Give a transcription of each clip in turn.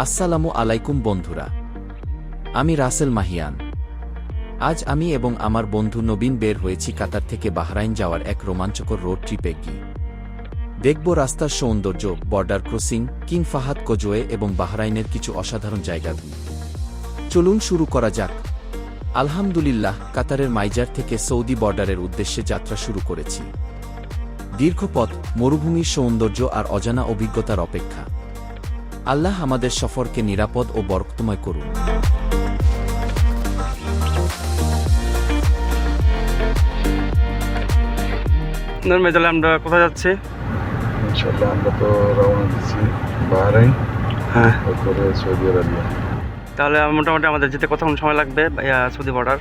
আসসালামু আলাইকুম বন্ধুরা, আমি রাসেল মাহিয়ান। আজ আমি এবং আমার বন্ধু নবীন বের হয়েছি কাতার থেকে বাহরাইন যাওয়ার এক রোমাঞ্চকর রোড ট্রিপে গিয়ে দেখব রাস্তার সৌন্দর্য, বর্ডার ক্রসিং, কিং ফাহাদ কোজওয়ে এবং বাহরাইনের কিছু অসাধারণ জায়গাগুলি। চলুন শুরু করা যাক। আলহামদুলিল্লাহ, কাতারের মাইজার থেকে সৌদি বর্ডারের উদ্দেশ্যে যাত্রা শুরু করেছি। দীর্ঘ পথ, মরুভূমির সৌন্দর্য আর অজানা অভিজ্ঞতার অপেক্ষা। আল্লাহ আমাদের সফরকে নিরাপদ ও বরকতময় করুন। তাহলে আমরা কোথায় যাচ্ছি? ইনশাআল্লাহ আমরা তো রওনা দিচ্ছি বাহরাইন, হ্যাঁ, তারপরে সৌদি আরবিয়া। তাহলে মোটামুটি আমাদের যেতে কতক্ষণ সময় লাগবে সৌদি বর্ডার?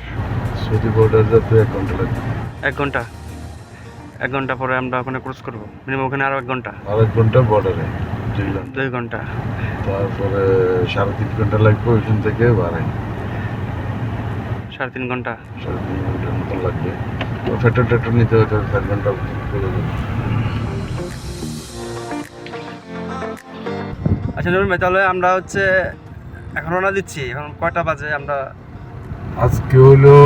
সৌদি বর্ডার যেতে 1 ঘন্টা লাগবে। 1 ঘন্টা। 1 ঘন্টা পরে আমরা ওখানে ক্রস করবো, মিনিমাম ওখানে আরও 1 ঘন্টা। আর 1 ঘন্টা বর্ডারে, 2 ঘন্টা। তারপরে 3.5 ঘন্টা লাগবে ওইখান থেকে বাহরাইন। 3.5 ঘন্টা। 3.5 ঘন্টার মতো লাগবে। তো পেট্রোল নিতে হয়তো 4 ঘন্টা চলে যাবে। আচ্ছা নবীন ভাই, তাহলে আমরা এখন রওনা দিচ্ছি। এখন কয়টা বাজে? আমরা আজকে হলো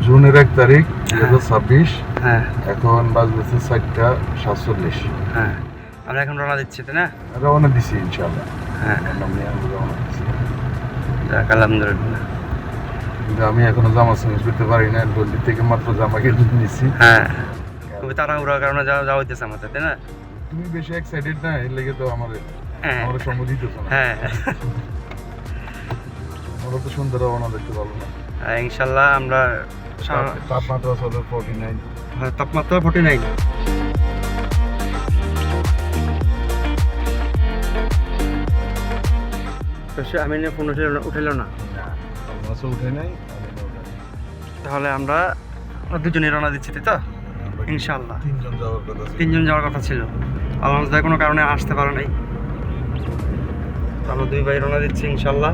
জুনের 1 তারিখ 2026। হ্যাঁ এখন বাজতেছে 4:47। হ্যাঁ, আমরা এখন রওনা দিচ্ছি, তাই না? রওনা দিছি ইনশাআল্লাহ। হ্যাঁ, আমি রওনা দিছি। যাক আলহামদুলিল্লাহ। কিন্তু আমি এখনো জামা চেঞ্জ করতে পারি না, দিল্লি থেকে মাত্র জামা কিনে নিচ্ছি। হ্যাঁ, খুবই তাড়াহুড়ার কারণে যাওয়া হইতেছে আমাদের, তাই না? তুমি বেশি এক্সাইটেড না, এর লেগে তো আমার হ্যাঁ সময় দিতেছ না। হ্যাঁ আমরা তো সুন্দর রওনা দেখতে পাবো না। ইনশাল্লাহ আমরা তাপমাত্রা চলে 49। তাপমাত্রা 49। আমি ফোন উঠাইল না, মাছও উঠে নাই। তাহলে আমরা দুজনেই রওনা দিচ্ছি, তাই তো? ইনশাল্লাহ 3 জন যাওয়ার কথা ছিল। 3 জন যাওয়ার কথা ছিল, আলহামদুলিল্লাহ কোনো কারণে আসতে পারে নাই। আমরা 2 ভাই রওনা দিচ্ছি ইনশাল্লাহ।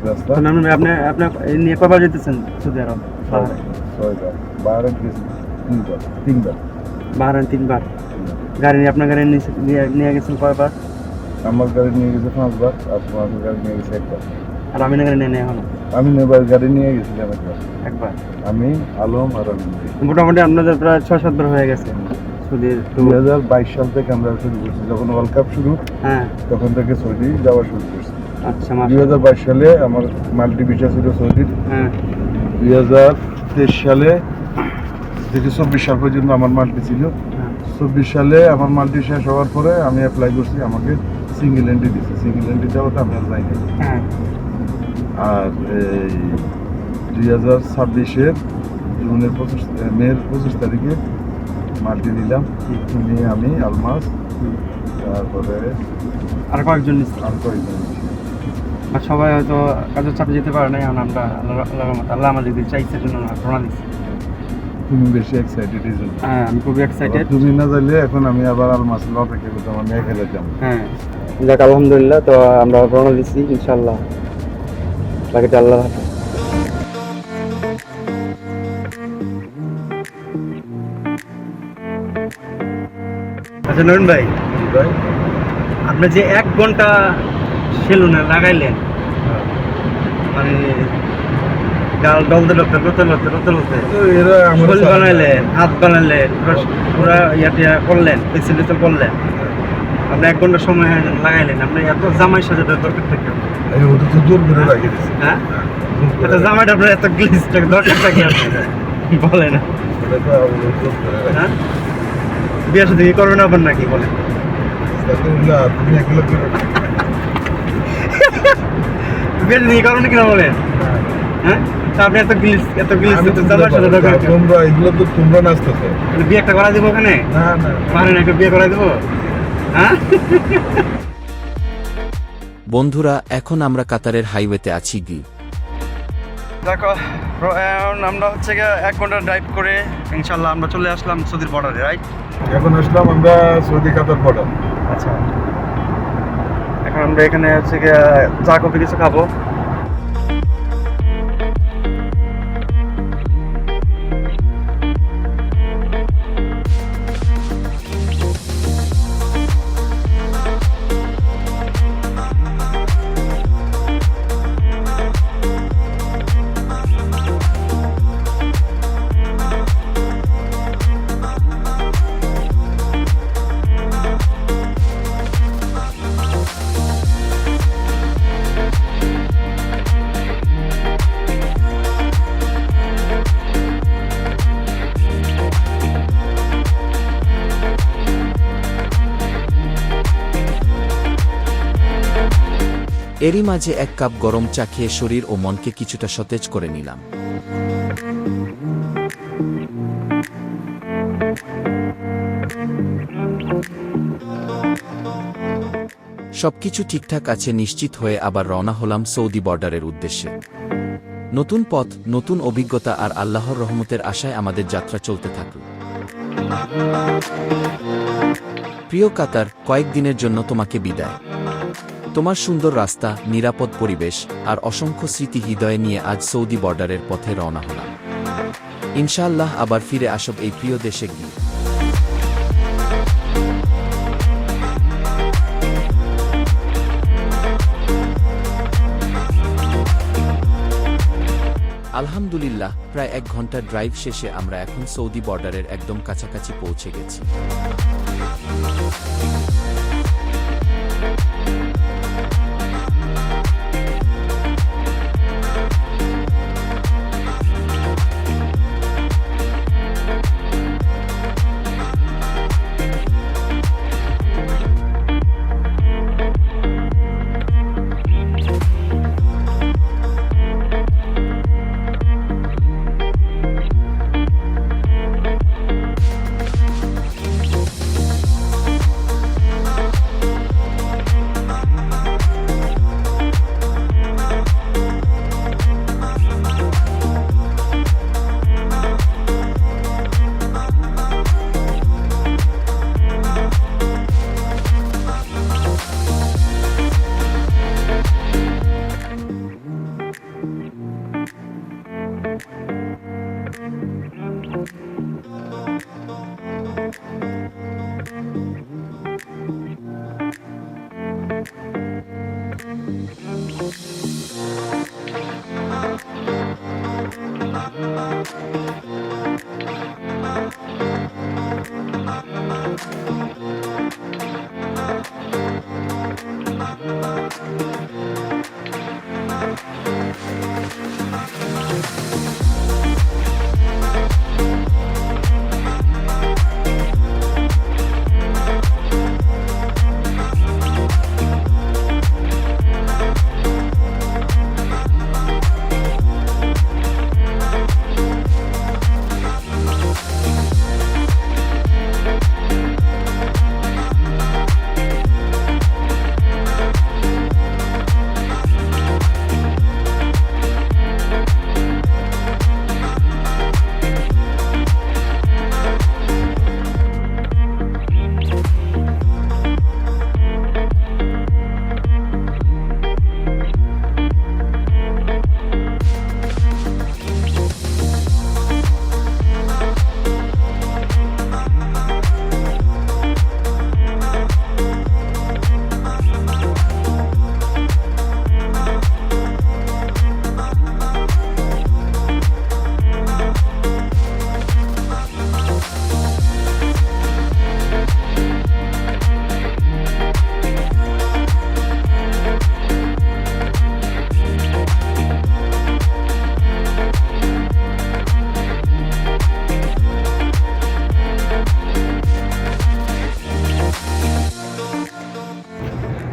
রাস্তা আপনি নিয়ে কবার যেতেছেন সৌদি আরব? 6বার। বাহরাইন গেছি 3বার। বাহরাইন 3বার। গাড়ি আপনার গাড়ি নিয়ে গেছেন কয়বার? আমার গাড়ি নিয়ে গেছে 5বার, আর তোমার গাড়ি নিয়ে গেছে 1বার। আর আমি গাড়ি নিয়ে এখনো আমি নেবার গাড়ি নিয়ে গেছিলাম একবার। আমি, আলম আর আমি। মোটামুটি আপনাদের প্রায় 6-7 বার হয়ে গেছে সৌদির। 2022 সাল থেকে আমরা শুরু করছি, যখন ওয়ার্ল্ড কাপ শুরু, হ্যাঁ, তখন থেকে সৌদি যাওয়া শুরু করছি। আচ্ছা। 2022 সালে আমার মাল্টি ভিসা ছিল সৌদির। হ্যাঁ, 2023 সালে থেকে 24 সাল পর্যন্ত আমার মাল্টি ছিল। 24 সালে আমার মাল্টি শেষ হওয়ার পরে আমি অ্যাপ্লাই করছি, আমাকে সিঙ্গেল এন্ট্রি দিচ্ছে। সিঙ্গেল এন্ট্রি দেওয়াতে আমি আর যাইনি। হ্যাঁ, আর এই 2026-এর জুনের মের 25 তারিখে মাল্টি নিলাম। নিয়ে আমি, আলমাস, তারপরে আর কয়েকজন নিচ্ছে। আর কয়েকজন নিচ্ছি। আর সবাই হয়তো কাজের চাপে যেতে পারে নাই। এখন আমরা আল্লাহ আমাদের চাইছে জন্য রওনা দিচ্ছি। তুমি বেশি এক্সাইটেড এই জন্য। হ্যাঁ, আমি খুবই এক্সাইটেড। তুমি না যাইলে এখন আমি আবার আলমাসের অপেক্ষা করতাম, আমি একা যেতাম। হ্যাঁ, যাক আলহামদুলিল্লাহ। তো আমরা রওনা দিচ্ছি ইনশাল্লাহ। বাকিটা আল্লাহ হাফেজ। আচ্ছা নবীন ভাই, আপনি যে 1 ঘন্টা সেলুনে লাগাইলেন, মানে গাল ডলতে এরা আমার শরীর বানাইলেন, হাত বানাইলেন, পুরো ইয়া করলেন, পেন্সিল করলেন, আপনি 1 ঘন্টা সময় লাগাইলেন। আপনি এত জামাই সাজাতে দরকার থাকে? এই ওটা তো দূর করে রাখি দিছি। হ্যাঁ, এত জামাইটা আপনার এত গ্লিজ দরকার থাকে বলে না? এটা তো দূর করে রাখি। হ্যাঁ, বিয়ের সাথে কি করবেন আবার নাকি বলেন? আস্তাগফিরুল্লাহ, তুমি এগুলো করো না। বিয়ের সাথে কি করবেন কিনা বলেন? হ্যাঁ, তা আপনি এত গ্লিজ আমি তো জামাই সাথে দরকার। তোমরা এগুলো তো তোমরা নাচতেছো। বিয়ে একটা করা দিব ওখানে? না না, পারেন একটা বিয়ে করা দেবো? হ্যাঁ, বন্ধুরা, এখন আমরা কাতারের হাইওয়েতে আছি গি। দেখো আমরা 1 ঘন্টা ড্রাইভ করে ইনশাল্লাহ আমরা চলে আসলাম সৌদির বর্ডারে, রাইট? এখন আসলাম আমরা সৌদি কাতার বর্ডার। আচ্ছা, এখন আমরা এখানে চা কফি কিছু খাবো, এরই মাঝে এক কাপ গরম চা খেয়ে শরীর ও মনকে কিছুটা সতেজ করে নিলাম। সবকিছু ঠিকঠাক আছে নিশ্চিত হয়ে আবার রওনা হলাম সৌদি বর্ডারের উদ্দেশ্যে। নতুন পথ, নতুন অভিজ্ঞতা আর আল্লাহর রহমতের আশায় আমাদের যাত্রা চলতে থাকল। প্রিয় কাতার, কয়েকদিনের জন্য তোমাকে বিদায়। তোমার সুন্দর রাস্তা, নিরাপদ পরিবেশ আর অসংখ্য স্মৃতি হৃদয়ে নিয়ে আজ সৌদি বর্ডারের পথে রওনা হলাম। ইনশাআল্লাহ আবার ফিরে আসব এই প্রিয় দেশে গিয়ে। আলহামদুলিল্লাহ, প্রায় 1 ঘন্টার ড্রাইভ শেষে আমরা এখন সৌদি বর্ডারের একদম কাছাকাছি পৌঁছে গেছি।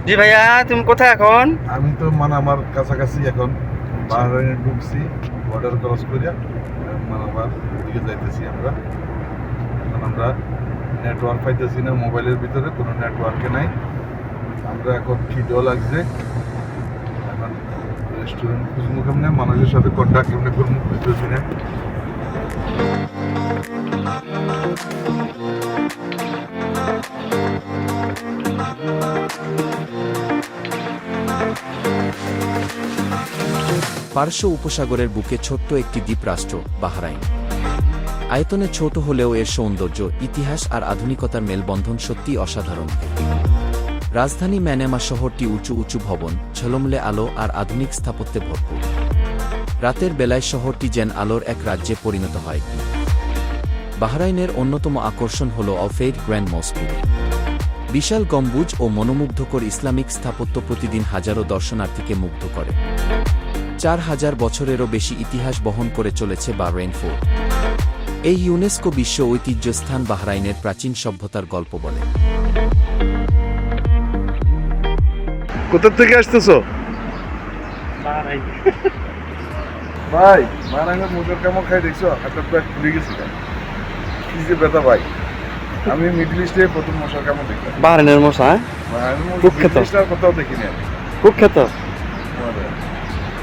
জি ভাইয়া, তুমি কোথায় এখন? আমি তো মানামার কাছাকাছি এখন, বাহরাইনে ঢুকছি, বর্ডার ক্রস করে মানামার দিকে যাইতেছি আমরা। এখন আমরা নেটওয়ার্ক পাইতেছি না, মোবাইলের ভিতরে কোনো নেটওয়ার্কে নাই। আমরা এখন খিদেও লাগছে, এখন রেস্টুরেন্ট খুঁজবো কেমনে, মানুষের সাথে কন্ট্যাক্ট কেমনে করবো বুঝতেছি না। পারস্য উপসাগরের বুকে ছোট্ট একটি দ্বীপ রাষ্ট্র বাহরাইন। আয়তনে ছোট হলেও এর সৌন্দর্য, ইতিহাস আর আধুনিকতার মেলবন্ধন সত্যিই অসাধারণ। রাজধানী ম্যানেমা শহরটি উঁচু উঁচু ভবন, ঝলমলে আলো আর আধুনিক স্থাপত্যে ভরপুর। রাতের বেলায় শহরটি যেন আলোর এক রাজ্যে পরিণত হয়। বাহরাইনের অন্যতম আকর্ষণ হল অফেইড গ্র্যান্ড মস্কো। বিশাল গম্বুজ ও মনোমুগ্ধকর ইসলামিক স্থাপত্য প্রতিদিন হাজারো দর্শনার্থীকে মুগ্ধ করে। 4000 বছরেরও বেশি ইতিহাস বহন করে চলেছে বাহরাইন ফোর্ট। এই ইউনেস্কো বিশ্ব ঐতিহ্য স্থান বাহরাইনের প্রাচীন সভ্যতার গল্প বলে। কোথা থেকে আসতেছো? বাড়াই ভাই মারাঙ্গা মোটর কেমন খাই দেখছো হাতের প্যাট খুলে গেছে কি যে ব্যথা ভাই আমি মিডল ইস্টে প্রথম মশার কেমন দেখলাম বাহারাইনের মশা হ্যাঁ? কুখ্যাত। মিডল ইস্টার কোথাও দেখিনি আমি কুখ্যাত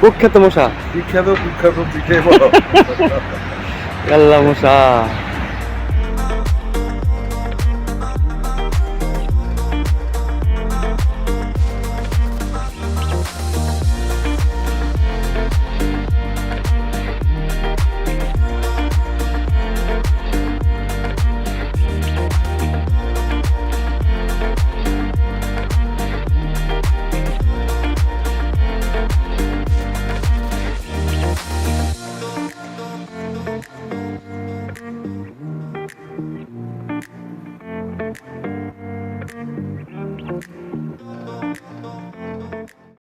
কুখ্যাত মশা বিখ্যাত কুখ্যাত দিকে বলো আল্লাহ মশা